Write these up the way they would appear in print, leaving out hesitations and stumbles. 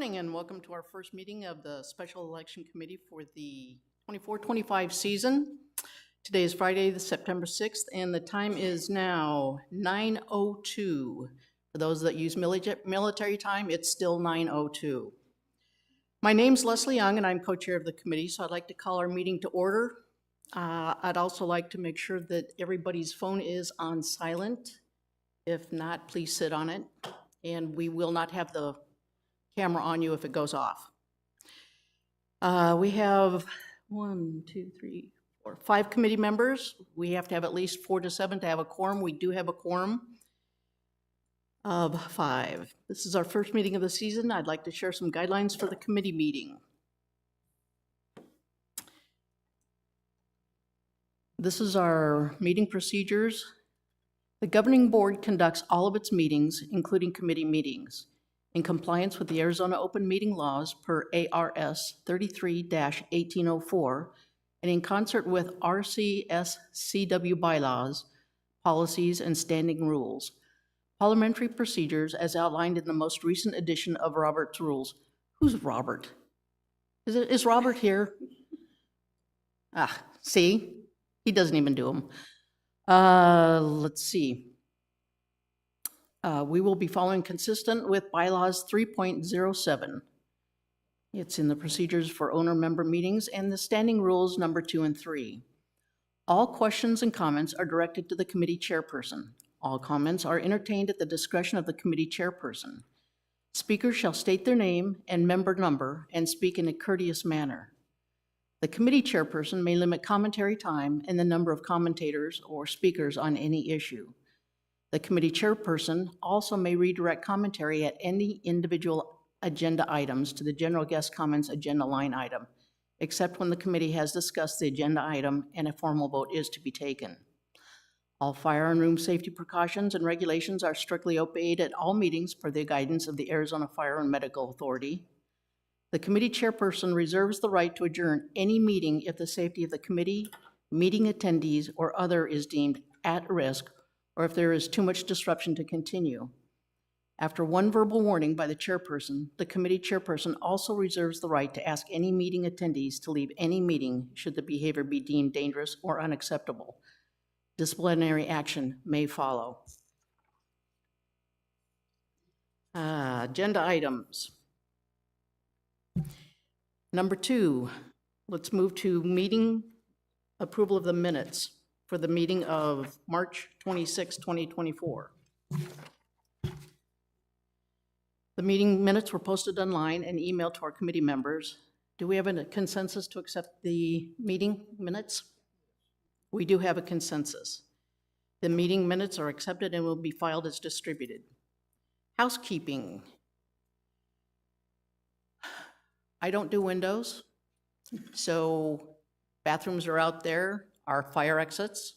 morning and welcome to our first meeting of the Special Election Committee for the 24-25 season. Today is Friday, the September 6th, and the time is now 9:02. For those that use military time, it's still 9:02. My name's Leslie Young and I'm co-chair of the committee, so I'd like to call our meeting to order. I'd also like to make sure that everybody's phone is on silent. If not, please sit on it, and we will not have the camera on you if it goes off. We have 5 committee members. We have to have at least 4 to 7 to have a quorum. We do have a quorum of 5. This is our first meeting of the season. I'd like to share some guidelines for the committee meeting. This is our meeting procedures. The governing board conducts all of its meetings, including committee meetings, in compliance with the Arizona Open Meeting Laws per ARS 33-1804, and in concert with RCSCW bylaws, policies, and standing rules. Parliamentary procedures as outlined in the most recent edition of Robert's Rules. Who's Robert? Is Robert here? See? He doesn't even do them. Let's see. We will be following consistent with bylaws 3.07. It's in the procedures for owner-member meetings and the standing rules number 2 and 3. All questions and comments are directed to the committee chairperson. All comments are entertained at the discretion of the committee chairperson. Speakers shall state their name and member number and speak in a courteous manner. The committee chairperson may limit commentary time and the number of commentators or speakers on any issue. The committee chairperson also may redirect commentary at any individual agenda items to the general guest comments agenda line item, except when the committee has discussed the agenda item and a formal vote is to be taken. All fire and room safety precautions and regulations are strictly obeyed at all meetings per the guidance of the Arizona Fire and Medical Authority. The committee chairperson reserves the right to adjourn any meeting if the safety of the committee, meeting attendees, or other is deemed at risk, or if there is too much disruption to continue. After one verbal warning by the chairperson, the committee chairperson also reserves the right to ask any meeting attendees to leave any meeting should the behavior be deemed dangerous or unacceptable. Disciplinary action may follow. Agenda items. Number 2, let's move to meeting approval of the minutes for the meeting of March 26, 2024. The meeting minutes were posted online and emailed to our committee members. Do we have a consensus to accept the meeting minutes? We do have a consensus. The meeting minutes are accepted and will be filed as distributed. Housekeeping. I don't do windows, so bathrooms are out there, our fire exits.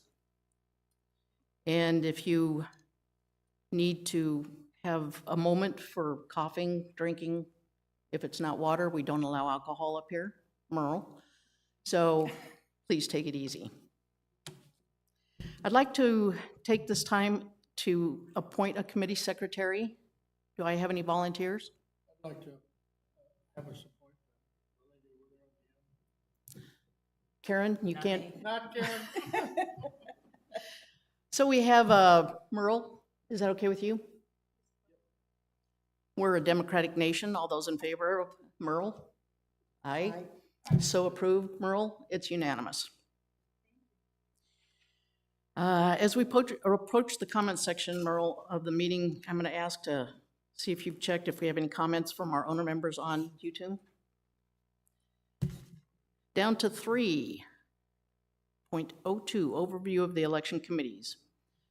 And if you need to have a moment for coughing, drinking, if it's not water, we don't allow alcohol up here, Merle. So please take it easy. I'd like to take this time to appoint a committee secretary. Do I have any volunteers? I'd like to have a support. Karen, you can't. Not Karen. So we have Merle. Is that okay with you? We're a democratic nation. All those in favor of Merle? Aye. So approved, Merle. It's unanimous. As we approach the comment section, Merle, of the meeting, I'm going to ask to see if you've checked if we have any comments from our owner members on YouTube. Down to 3.02, overview of the election committees.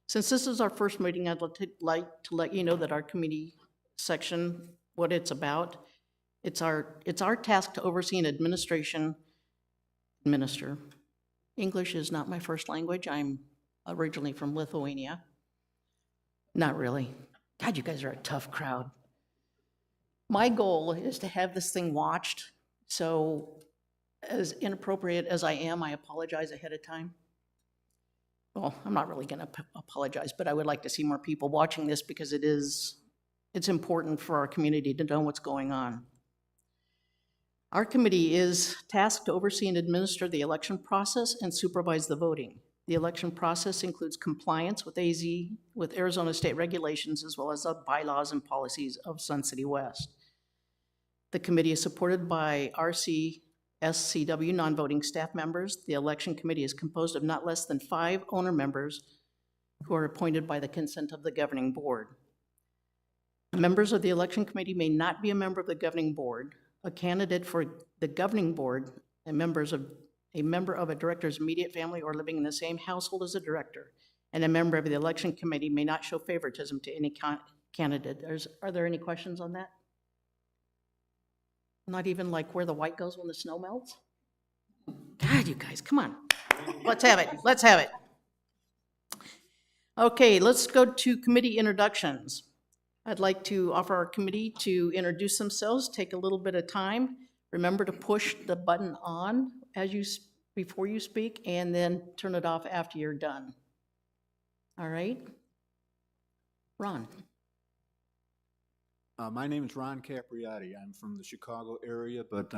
Since this is our first meeting, I'd like to let you know that our committee section, what it's about, it's our task to oversee and administer. English is not my first language. I'm originally from Lithuania. Not really. God, you guys are a tough crowd. My goal is to have this thing watched, so as inappropriate as I am, I apologize ahead of time. Well, I'm not really going to apologize, but I would like to see more people watching this because it's important for our community to know what's going on. Our committee is tasked to oversee and administer the election process and supervise the voting. The election process includes compliance with Arizona state regulations, as well as the bylaws and policies of Sun City West. The committee is supported by RCSCW non-voting staff members. The election committee is composed of not less than 5 owner members who are appointed by the consent of the governing board. Members of the election committee may not be a member of the governing board. A candidate for the governing board, a member of a director's immediate family or living in the same household as a director, and a member of the election committee may not show favoritism to any candidate. Are there any questions on that? Not even like where the white goes when the snow melts? God, you guys, come on. Let's have it. Let's have it. Okay, let's go to committee introductions. I'd like to offer our committee to introduce themselves, take a little bit of time. Remember to push the button on before you speak, and then turn it off after you're done. All right? Ron. My name is Ron Capriati. I'm from the Chicago area, but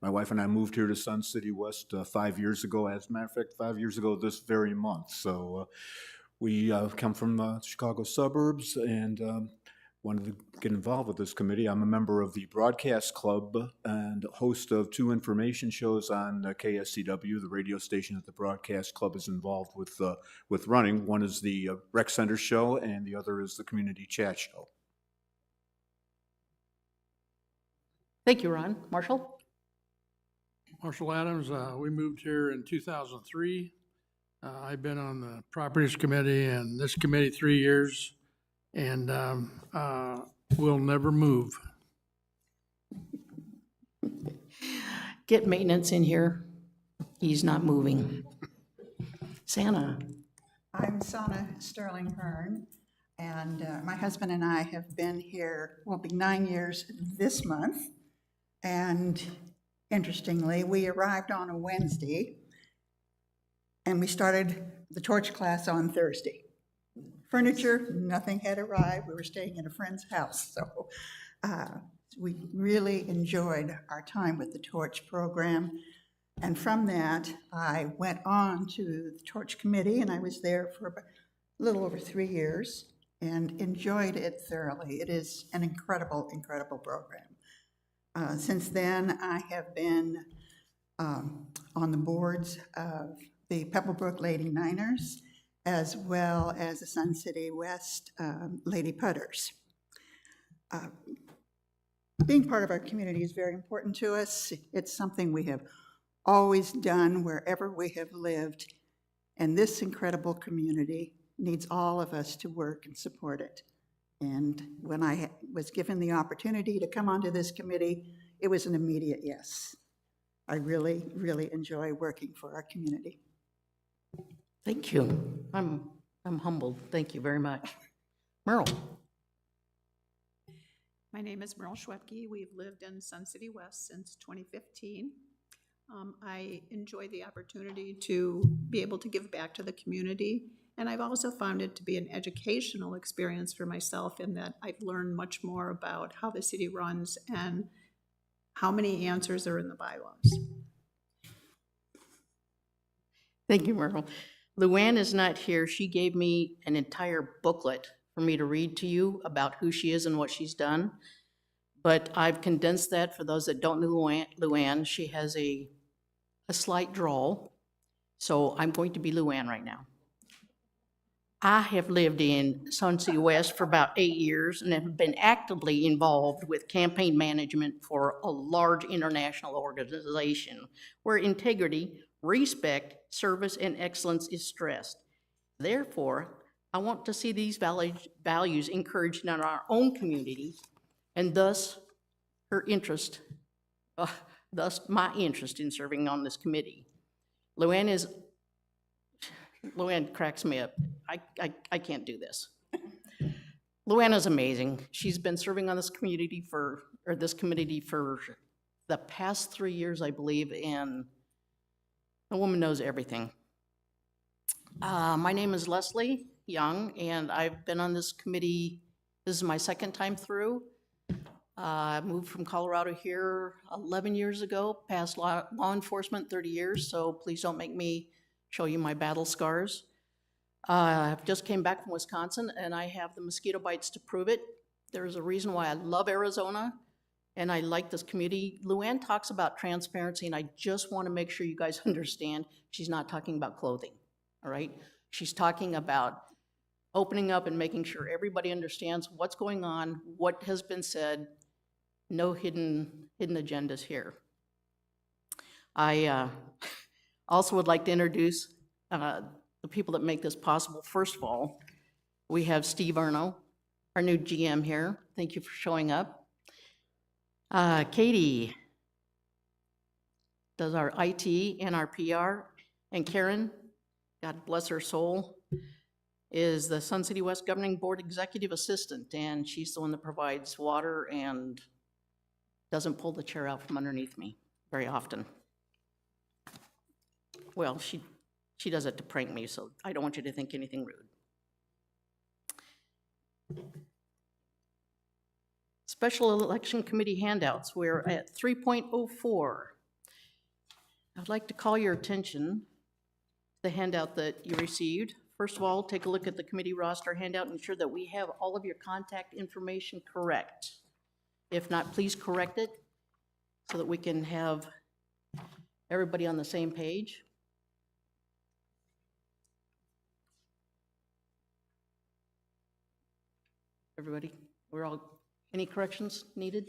my wife and I moved here to Sun City West 5 years ago. As a matter of fact, 5 years ago this very month. So we come from the Chicago suburbs and wanted to get involved with this committee. I'm a member of the Broadcast Club and host of 2 information shows on KSCW, the radio station that the Broadcast Club is involved with running. One is the Rec Center show, and the other is the Community Chat show. Thank you, Ron. Marshall? Marshall Adams, we moved here in 2003. I've been on the Properties Committee and this committee 3 years, and we'll never move. Get maintenance in here. He's not moving. Santa? I'm Sana Sterling Hearn, and my husband and I have been here, will be 9 years this month. And interestingly, we arrived on a Wednesday, and we started the torch class on Thursday. Furniture, nothing had arrived. We were staying at a friend's house, so we really enjoyed our time with the torch program. And from that, I went on to the torch committee, and I was there for a little over 3 years and enjoyed it thoroughly. It is an incredible, incredible program. Since then, I have been on the boards of the Pebblebrook Lady Niners, as well as the Sun City West Lady Putters. Being part of our community is very important to us. It's something we have always done wherever we have lived, and this incredible community needs all of us to work and support it. And when I was given the opportunity to come onto this committee, it was an immediate yes. I really, really enjoy working for our community. Thank you. I'm humbled. Thank you very much. Merle? My name is Merle Schwepke. We've lived in Sun City West since 2015. I enjoy the opportunity to be able to give back to the community, and I've also found it to be an educational experience for myself in that I've learned much more about how the city runs and how many answers are in the bylaws. Thank you, Merle. Luann is not here. She gave me an entire booklet for me to read to you about who she is and what she's done. But I've condensed that for those that don't know Luann. She has a slight drawl, so I'm going to be Luann right now. I have lived in Sun City West for about 8 years and have been actively involved with campaign management for a large international organization where integrity, respect, service, and excellence is stressed. Therefore, I want to see these values encouraged in our own community, and thus my interest in serving on this committee. Luann cracks me up. I can't do this. Luann is amazing. She's been serving on this committee for the past 3 years, I believe, and the woman knows everything. My name is Leslie Young, and I've been on this committee. This is my second time through. I moved from Colorado here 11 years ago, past law enforcement 30 years, so please don't make me show you my battle scars. I just came back from Wisconsin, and I have the mosquito bites to prove it. There's a reason why I love Arizona, and I like this community. Luann talks about transparency, and I just want to make sure you guys understand she's not talking about clothing, all right? She's talking about opening up and making sure everybody understands what's going on, what has been said, no hidden agendas here. I also would like to introduce the people that make this possible. First of all, we have Steve Arno, our new GM here. Thank you for showing up. Katie does our IT and our PR. And Karen, God bless her soul, is the Sun City West Governing Board Executive Assistant, and she's the one that provides water and doesn't pull the chair out from underneath me very often. Well, she does it to prank me, so I don't want you to think anything rude. Special Election Committee handouts, we're at 3.04. I'd like to call your attention to the handout that you received. First of all, take a look at the committee roster handout and ensure that we have all of your contact information correct. If not, please correct it so that we can have everybody on the same page. Everybody, any corrections needed?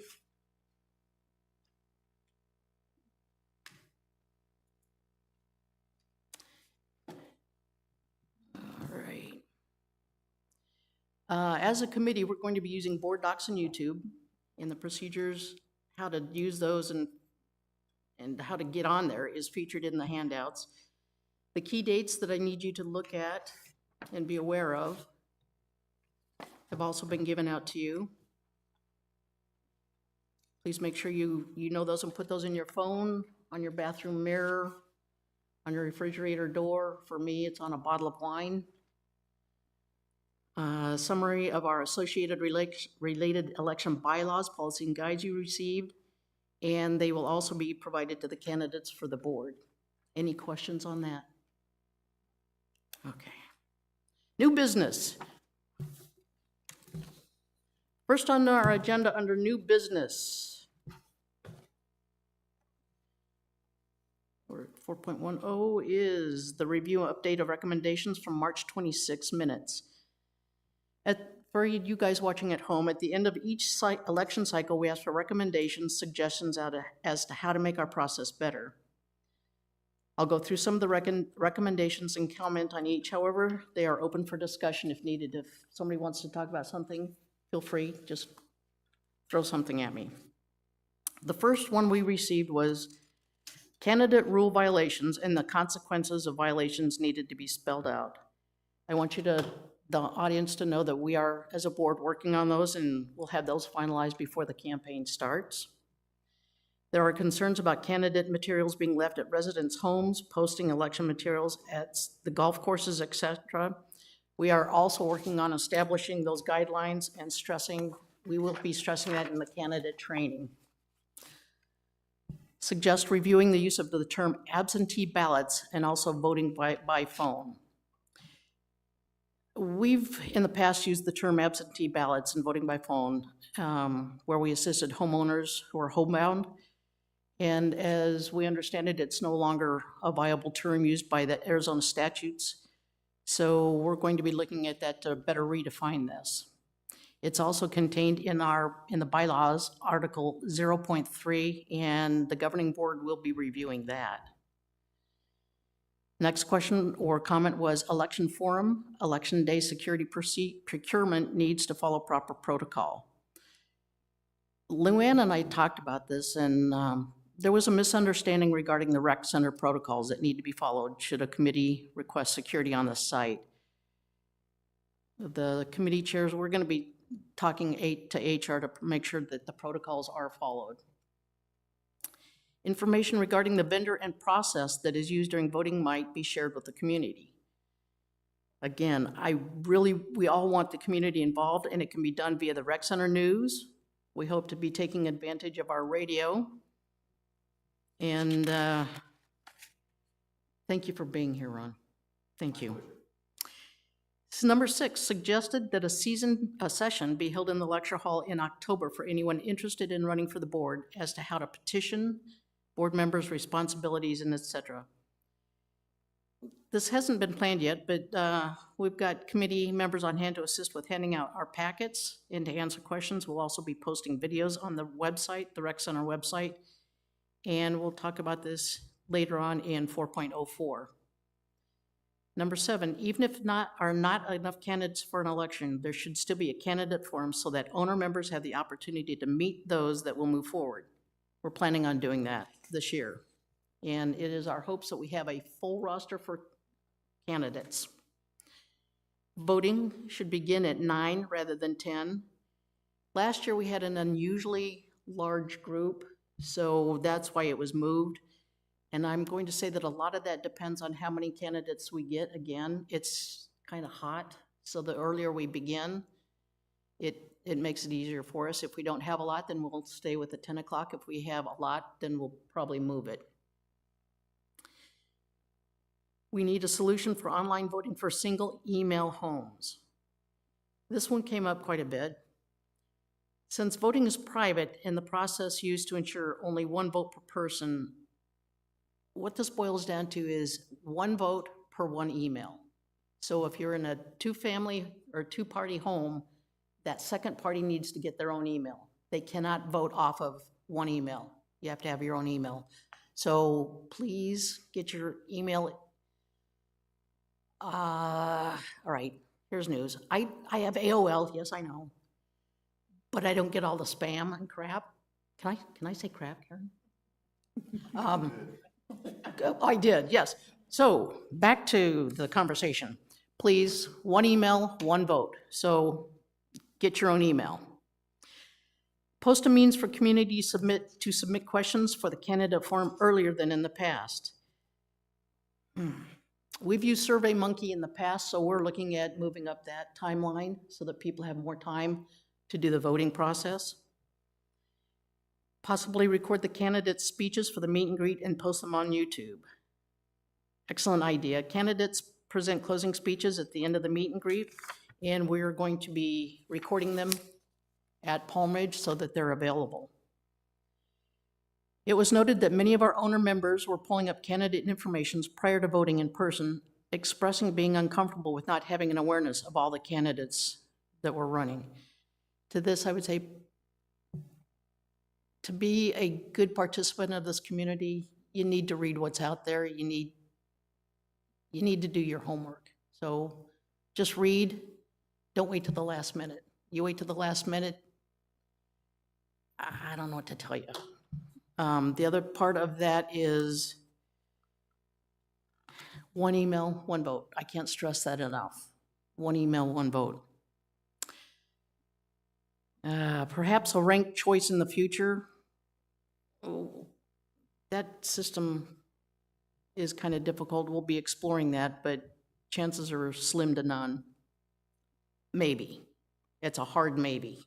All right. As a committee, we're going to be using board docs and YouTube, and the procedures, how to use those and how to get on there is featured in the handouts. The key dates that I need you to look at and be aware of have also been given out to you. Please make sure you know those and put those in your phone, on your bathroom mirror, on your refrigerator door. For me, it's on a bottle of wine. Summary of our associated related election bylaws, policy and guides you received, and they will also be provided to the candidates for the board. Any questions on that? Okay. New business. First on our agenda under new business, 4.10 is the review and update of recommendations from March 26 minutes. For you guys watching at home, at the end of each election cycle, we ask for recommendations, suggestions as to how to make our process better. I'll go through some of the recommendations and comment on each. However, they are open for discussion if needed. If somebody wants to talk about something, feel free, just throw something at me. The first one we received was candidate rule violations and the consequences of violations needed to be spelled out. I want the audience to know that we are, as a board, working on those, and we'll have those finalized before the campaign starts. There are concerns about candidate materials being left at residents' homes, posting election materials at the golf courses, etc. We are also working on establishing those guidelines and we will be stressing that in the candidate training. Suggest reviewing the use of the term absentee ballots and also voting by phone. We've, in the past, used the term absentee ballots and voting by phone, where we assisted homeowners who are homebound. And as we understand it, it's no longer a viable term used by the Arizona statutes. So we're going to be looking at that to better redefine this. It's also contained in the bylaws, Article 0.3, and the governing board will be reviewing that. Next question or comment was election forum. Election day security procurement needs to follow proper protocol. Luann and I talked about this, and there was a misunderstanding regarding the rec center protocols that need to be followed should a committee request security on the site. The committee chairs, we're going to be talking to HR to make sure that the protocols are followed. Information regarding the vendor and process that is used during voting might be shared with the community. Again, we all want the community involved, and it can be done via the rec center news, We hope to be taking advantage of our radio. And thank you for being here, Ron. Thank you. Number 6, suggested that a session be held in the lecture hall in October for anyone interested in running for the board as to how to petition, board members' responsibilities, and et cetera. This hasn't been planned yet, but we've got committee members on hand to assist with handing out our packets and to answer questions. We'll also be posting videos on the website, the Rec Center website, and we'll talk about this later on in 4.04. Number 7, even if not enough candidates for an election, there should still be a candidate forum so that owner members have the opportunity to meet those that will move forward. We're planning on doing that this year. And it is our hopes that we have a full roster for candidates. Voting should begin at 9 rather than 10. Last year we had an unusually large group, so that's why it was moved. And I'm going to say that a lot of that depends on how many candidates we get. Again, it's kind of hot, so the earlier we begin, it makes it easier for us. If we don't have a lot, then we'll stay with the 10 o'clock. If we have a lot, then we'll probably move it. We need a solution for online voting for single email homes. This one came up quite a bit. Since voting is private and the process used to ensure only one vote per person, what this boils down to is one vote per one email. So if you're in a two-family or two-party home, that second party needs to get their own email. They cannot vote off of one email. You have to have your own email. So please get your email. All right, here's news. I have AOL, yes, I know, but I don't get all the spam and crap. Can I say crap, Karen? I did, yes. So back to the conversation. Please, one email, one vote. So get your own email. Post a means for community to submit questions for the candidate forum earlier than in the past. We've used SurveyMonkey in the past, so we're looking at moving up that timeline so that people have more time to do the voting process. Possibly record the candidates' speeches for the meet and greet and post them on YouTube. Excellent idea. Candidates present closing speeches at the end of the meet and greet, and we're going to be recording them at Palm Ridge so that they're available. It was noted that many of our owner members were pulling up candidate information prior to voting in person, expressing being uncomfortable with not having an awareness of all the candidates that were running. To this, I would say, to be a good participant of this community, you need to read what's out there. You need to do your homework. So just read. Don't wait till the last minute. You wait till the last minute, I don't know what to tell you. The other part of that is one email, one vote. I can't stress that enough. One email, one vote. Perhaps a ranked choice in the future. That system is kind of difficult. We'll be exploring that, but chances are slim to none. Maybe. It's a hard maybe.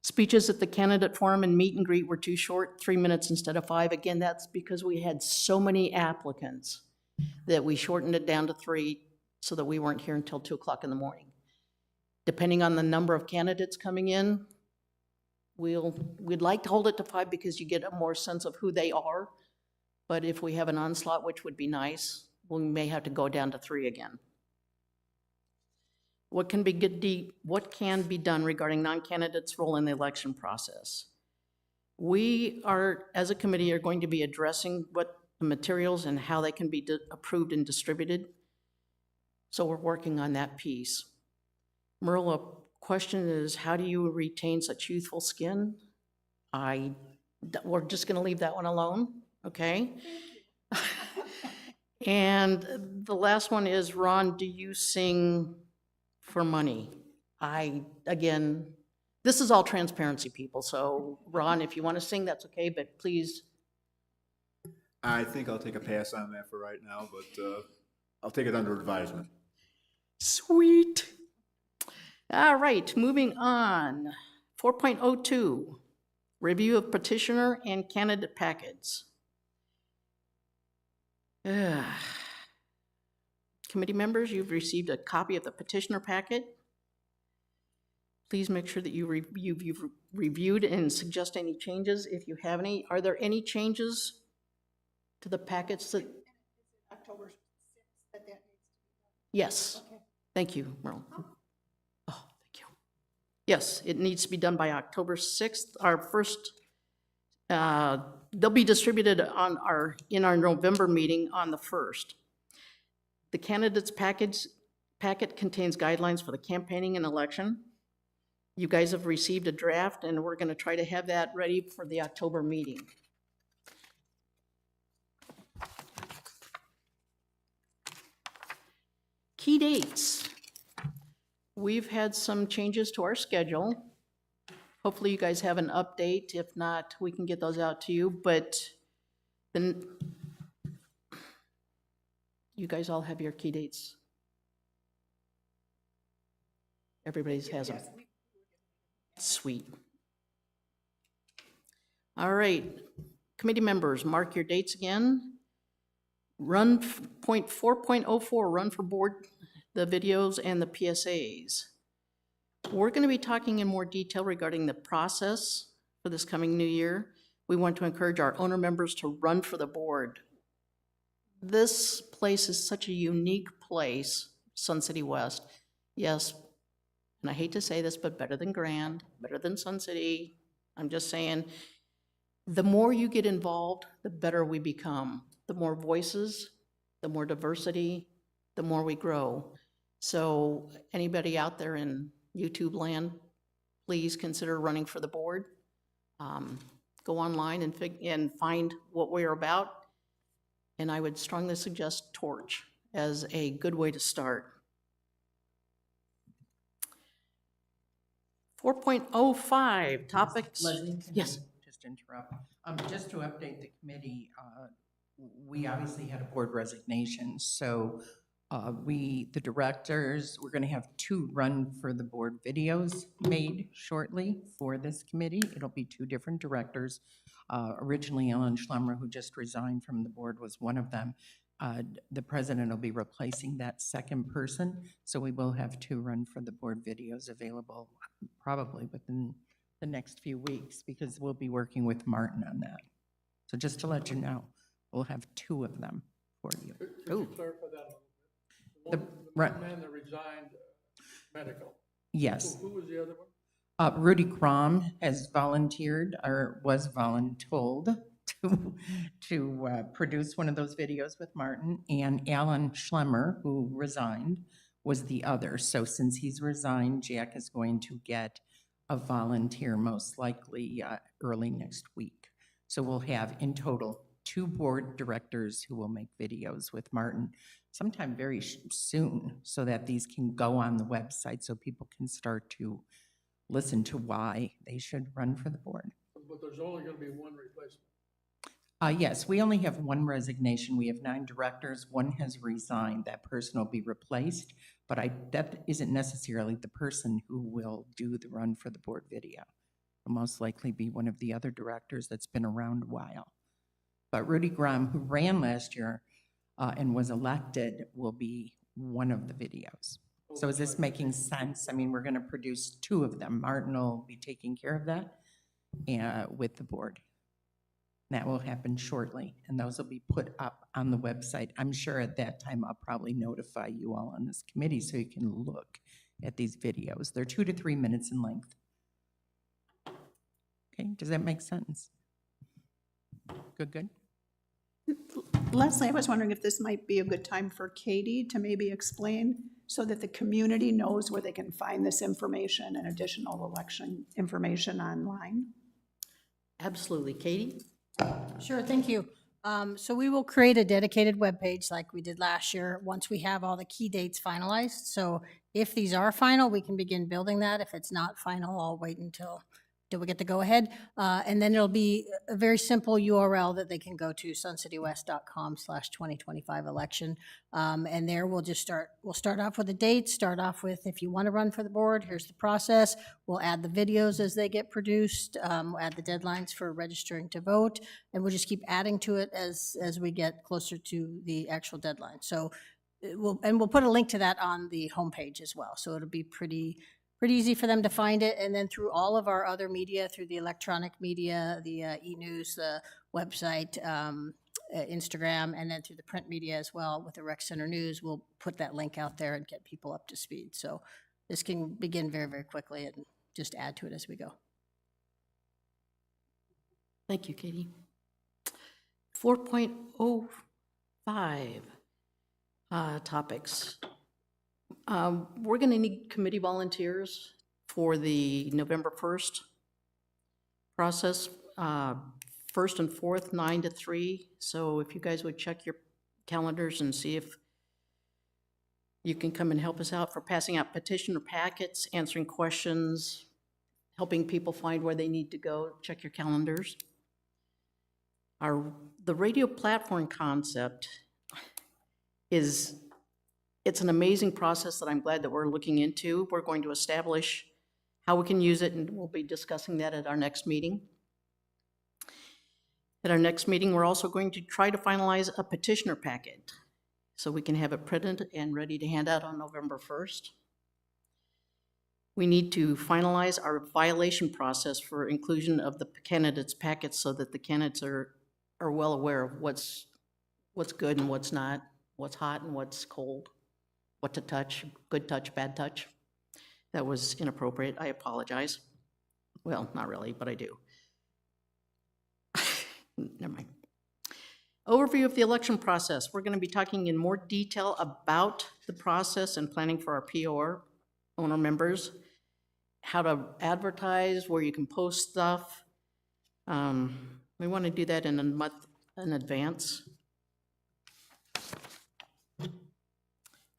Speeches at the candidate forum and meet and greet were too short, 3 minutes instead of 5. Again, that's because we had so many applicants that we shortened it down to 3 so that we weren't here until 2 o'clock in the morning. Depending on the number of candidates coming in, we'd like to hold it to 5 because you get a more sense of who they are. But if we have an onslaught, which would be nice, we may have to go down to 3 again. What can be done regarding non-candidates' role in the election process? We are, as a committee, are going to be addressing what the materials and how they can be approved and distributed. So we're working on that piece. Merle, a question is, how do you retain such youthful skin? We're just gonna leave that one alone, okay? And the last one is, Ron, do you sing for money? Again, this is all transparency, people, so Ron, if you want to sing, that's okay, but please. I think I'll take a pass on that for right now, but I'll take it under advisement. Sweet. All right, moving on. 4.02, review of petitioner and candidate packets. Committee members, you've received a copy of the petitioner packet. Please make sure that you've reviewed and suggest any changes if you have any. Are there any changes to the packets that? October 6th, that needs to be done. Yes. Okay. Thank you, Merle. Oh, thank you. Yes, it needs to be done by October 6th. Our first, they'll be distributed in our November meeting on the 1st. The candidates packet contains guidelines for the campaigning and election. You guys have received a draft, and we're going to try to have that ready for the October meeting. Key dates. We've had some changes to our schedule. Hopefully you guys have an update. If not, we can get those out to you, but then you guys all have your key dates. Everybody's has them. Sweet. All right, committee members, mark your dates again. Point 4.04, run for board, the videos and the PSAs. We're going to be talking in more detail regarding the process for this coming new year. We want to encourage our owner members to run for the board. This place is such a unique place, Sun City West. Yes, and I hate to say this, but better than Grand, better than Sun City. I'm just saying, the more you get involved, the better we become. The more voices, the more diversity, the more we grow. So anybody out there in YouTube land, please consider running for the board. Go online and find what we're about. And I would strongly suggest Torch as a good way to start. 4.05, topics. Leslie, can Yes. I just interrupt? Just to update the committee, we obviously had a board resignation, so the directors, we're going to have 2 run for the board videos made shortly for this committee. It'll be 2 different directors. Originally, Ellen Schlemmer, who just resigned from the board, was one of them. The president will be replacing that second person, so we will have 2 run for the board videos available probably within the next few weeks, because we'll be working with Martin on that. So just to let you know, we'll have 2 of them for you. Could you clarify that? The One man that resigned, medical. Yes. Who was the other one? Rudy Crom has volunteered, or was voluntold, to produce one of those videos with Martin, and Alan Schlemmer, who resigned, was the other. So since he's resigned, Jack is going to get a volunteer, most likely early next week. So we'll have in total 2 board directors who will make videos with Martin sometime very soon, so that these can go on the website so people can start to listen to why they should run for the board. But there's only going to be 1 replacement. Yes, we only have 1 resignation. We have 9 directors. 1 has resigned. That person will be replaced, but that isn't necessarily the person who will do the run for the board video. It'll most likely be one of the other directors that's been around a while. But Rudy Graham, who ran last year and was elected, will be one of the videos. So is this making sense? I mean, we're going to produce 2 of them. Martin will be taking care of that with the board. That will happen shortly, and those will be put up on the website. I'm sure at that time I'll probably notify you all on this committee so you can look at these videos. They're 2 to 3 minutes in length. Okay, does that make sense? Good? Leslie, I was wondering if this might be a good time for Katie to maybe explain so that the community knows where they can find this information and additional election information online. Absolutely. Katie? Sure, thank you. So we will create a dedicated webpage like we did last year once we have all the key dates finalized. So if these are final, we can begin building that. If it's not final, I'll wait until do we get the go-ahead? And then it'll be a very simple URL that they can go to, suncitywest.com/2025 election. And there we'll start off with the date, start off with if you want to run for the board, here's the process. We'll add the videos as they get produced, we'll add the deadlines for registering to vote, and we'll just keep adding to it as we get closer to the actual deadline. So we'll put a link to that on the homepage as well. So it'll be pretty easy for them to find it. And then through all of our other media, through the electronic media, the e-news, the website, Instagram, and then through the print media as well with the Rec Center News, we'll put that link out there and get people up to speed. So this can begin very, very quickly and just add to it as we go. Thank you, Katie. 4.05 topics. We're going to need committee volunteers for the November 1st process, 1st and 4th, 9 to 3. So if you guys would check your calendars and see if you can come and help us out for passing out petitioner packets, answering questions, helping people find where they need to go, check your calendars. The radio platform concept it's an amazing process that I'm glad that we're looking into. We're going to establish how we can use it, and we'll be discussing that at our next meeting. At our next meeting, we're also going to try to finalize a petitioner packet so we can have it printed and ready to hand out on November 1st. We need to finalize our violation process for inclusion of the candidates' packets so that the candidates are well aware of what's good and what's not, what's hot and what's cold, what to touch, good touch, bad touch. That was inappropriate. I apologize. Well, not really, but I do. Never mind. Overview of the election process. We're going to be talking in more detail about the process and planning for our POR owner members, how to advertise, where you can post stuff. We want to do that in a month in advance.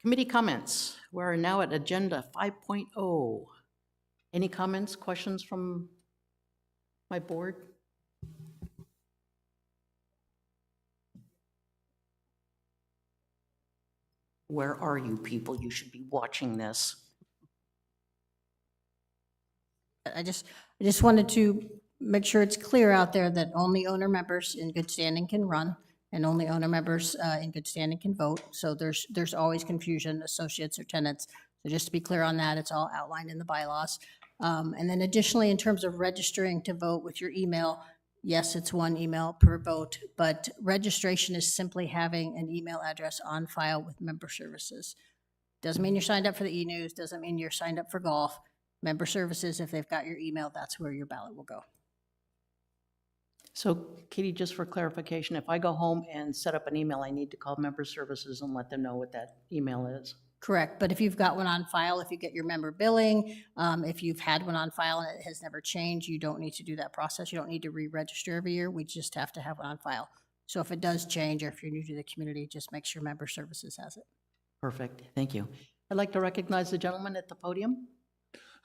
Committee comments. We're now at agenda 5.0. Any comments, questions from my board? Where are you people? You should be watching this. I just wanted to make sure it's clear out there that only owner members in good standing can run, and only owner members in good standing can vote. So there's always confusion, associates or tenants. So just to be clear on that, it's all outlined in the bylaws. And then additionally, in terms of registering to vote with your email, yes, it's one email per vote, but registration is simply having an email address on file with member services. Doesn't mean you're signed up for the e-news, doesn't mean you're signed up for golf. Member services, if they've got your email, that's where your ballot will go. So Katie, just for clarification, if I go home and set up an email, I need to call member services and let them know what that email is? Correct, but if you've got one on file, if you get your member billing, if you've had one on file and it has never changed, you don't need to do that process. You don't need to re-register every year. We just have to have one on file. So if it does change, or if you're new to the community, just make sure member services has it. Perfect, thank you. I'd like to recognize the gentleman at the podium.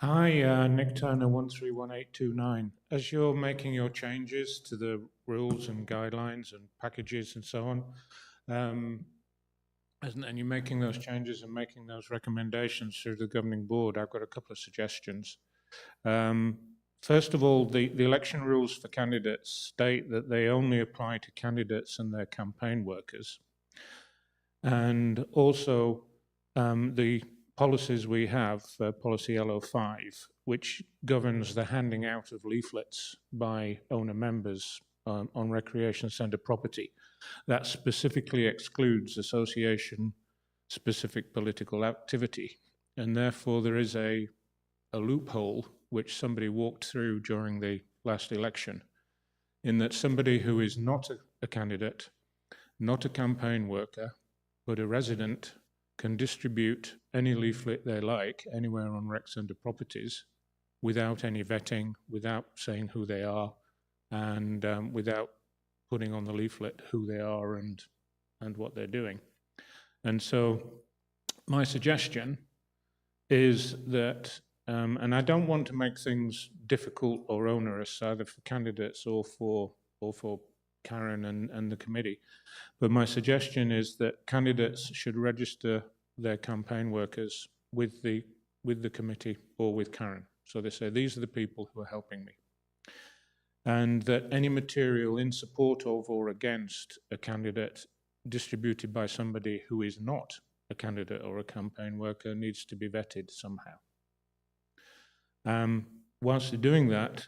Hi, Nick Turner, 131829. As you're making your changes to the rules and guidelines and packages and so on, and you're making those changes and making those recommendations through the governing board, I've got a couple of suggestions. First of all, the election rules for candidates state that they only apply to candidates and their campaign workers. And also, the policies we have, policy LO5, which governs the handing out of leaflets by owner members on recreation centre property, that specifically excludes association-specific political activity. And therefore, there is a loophole which somebody walked through during the last election, in that somebody who is not a candidate, not a campaign worker, but a resident can distribute any leaflet they like anywhere on rec centre properties without any vetting, without saying who they are, and without putting on the leaflet who they are and what they're doing. And so my suggestion is that And I don't want to make things difficult or onerous either for candidates or for Karen and the committee. But my suggestion is that candidates should register their campaign workers with the committee or with Karen. So they say, these are the people who are helping me. And that any material in support of or against a candidate distributed by somebody who is not a candidate or a campaign worker needs to be vetted somehow. Whilst they're doing that,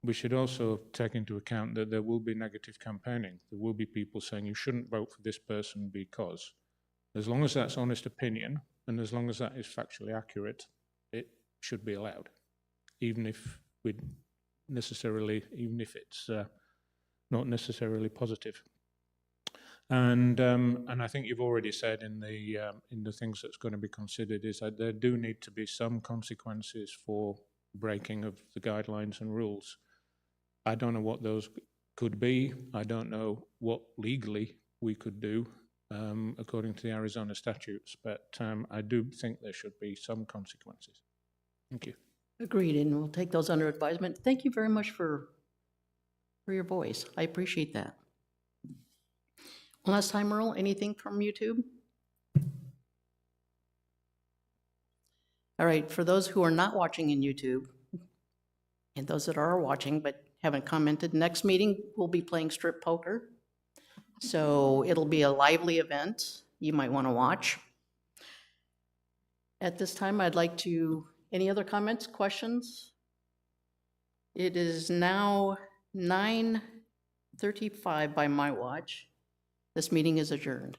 we should also take into account that there will be negative campaigning. There will be people saying you shouldn't vote for this person because. As long as that's honest opinion, and as long as that is factually accurate, it should be allowed, even if it's not necessarily positive. And I think you've already said in the things that's going to be considered is that there do need to be some consequences for breaking of the guidelines and rules. I don't know what those could be. I don't know what legally we could do according to the Arizona statutes, but I do think there should be some consequences. Thank you. Agreed, and we'll take those under advisement. Thank you very much for your voice. I appreciate that. One last time, Earl, anything from YouTube? All right, for those who are not watching in YouTube, and those that are watching but haven't commented, next meeting we'll be playing strip poker. So it'll be a lively event you might want to watch. At this time, I'd like to, any other comments, questions? It is now 9:35 by my watch. This meeting is adjourned.